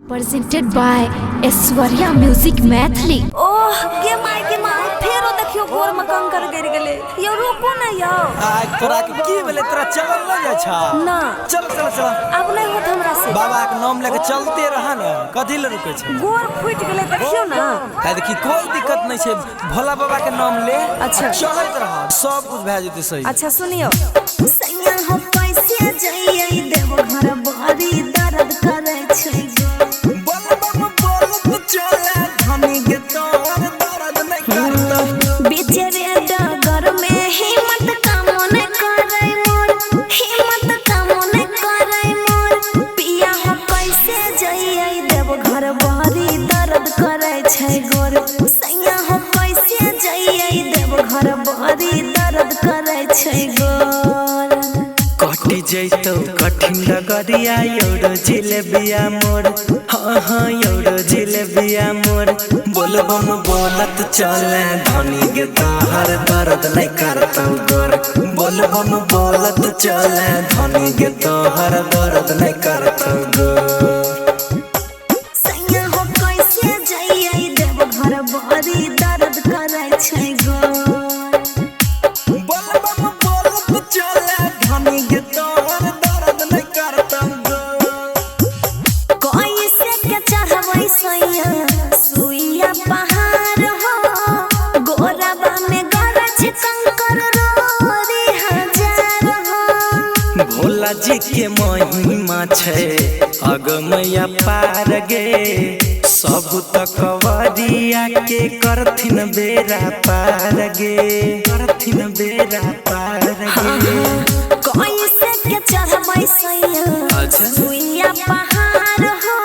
Presented by Aishwarya music Maithili. ओह के माय फेरो देखियो गोर में कंकर गिर गेले। यो रुको ना यो। आज तोरा के की भेले, तोरा चलल न जा छ ना चल चल चल अब नहीं होत हमरा से। बाबा के नाम लेके चलते रहा न, कथि ल रुकै छ? गोर फुट गेले देखियो ना। है देखी कोई दिक्कत नहीं छै, भोला बाबा के नाम ले। अच्छा चलत रह, सब कुछ भे जेते सही। अच्छा सुनियो, सैया हो पैसे जइए देव घर बड़ी दर्द करे छै। बोल बम बोल तो चले धनी के तोर दर्द नहीं करता। बेचारे डगर में हिम्मत काम न करे मोर, हिम्मत काम न करे मोर। पिया हो पैसे जइए देव घर बड़ी दर्द करे छै गोर। सैया हो पैसे जइए देव घर बड़ी दर्द करे छै गोर। कटी जैतो कठिन लगरिया एउटा जिलेबिया मोर। हाँ हाँ एउटा जिलेबिया मोर। बोल बम बोलत चले धनी गे तोहर दर्द नहीं करतौ गोर। बोल बम बोलत चले धनी गे तोहर दर्द नहीं करतौ गोर। सैया हो कैसे जइए देव घर बड़ी दर्द करे छै गोर। बोल बम बोल तो चले धनी के तोर दर्द नहीं करता। कैसे के चढ़बै सैया सुइया पहाड़ हो। गोरबा में गरज कंकर रोरी हजार हो। भोला जी के महिमा छै अगमया पार गे। सब तकवरिया के करथिन बेरा पार गे, करथिन बेरा पार गे। कैसे के चढ़बै सैया अच्छा सुइया पहाड़ हो।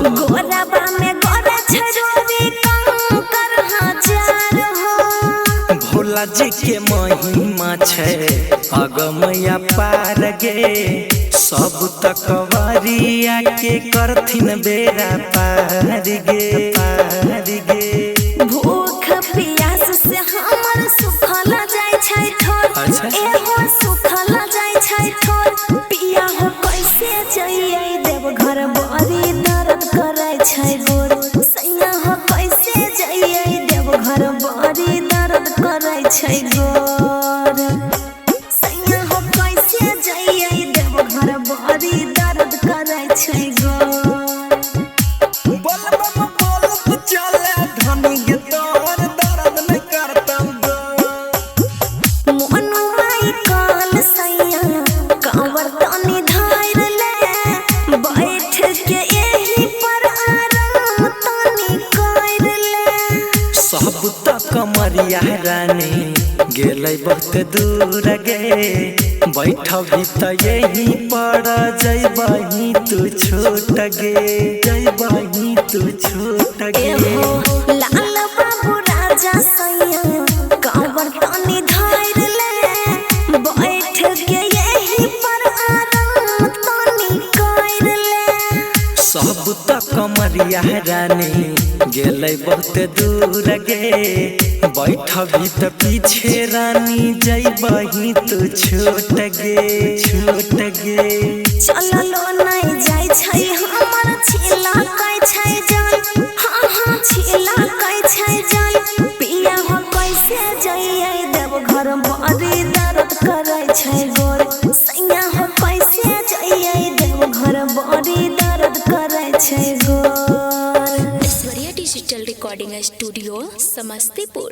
गोरबा में गरज रोरी कंकर हजार हो। भोला जी के महिमा छै अगमया पार गे। सब तकवरिया के करथिन बेरा पार गे, पार गे। भूख प्यास से हमर सुखल जाय छै ठोर। अच्छा। एहो सुखल जाय छै ठोर। पिया हो कैसे जइए देव घर बड़ी दर्द करे छै गोर। सैया हो कैसे जइए देव घर बड़ी दर्द करे छै गोर। सैया हो कैसे जइए देव घर बड़ी दर्द करे छै गोर। बोल बम बोल तो चले धनी के तोर दर्द नहीं करता। मोनुमाई काल सैया कांवर तनी धार ले। बैठ के एही पर आराम तनी कर ले। सब तक कमरिया रानी गेलै बहुत दूर गे। बैठबी त यही पर जइबही तू छोट गे, जइबही तू छोट गे। एहो लाल बाबू राजा सैया कांवर तनी धार ले। बैठ के एही पर आराम तनी कर ले। सब तक कमरिया रानी गेलै बहुत दूर गे। बैठबी त पीछे रानी जइबही तू छोट गे, छोट गे। चललो नहीं जाय छै हमर छिला कै छै जान। हाँ हाँ छिला कै छै जान। पिया हो कैसे जइए देव घर बड़ी दर्द करे छै गोर। सैया हो कैसे जइए देव घर बड़ी दर्द करे छै गोर। Aishwarya digital recording studio Samastipur.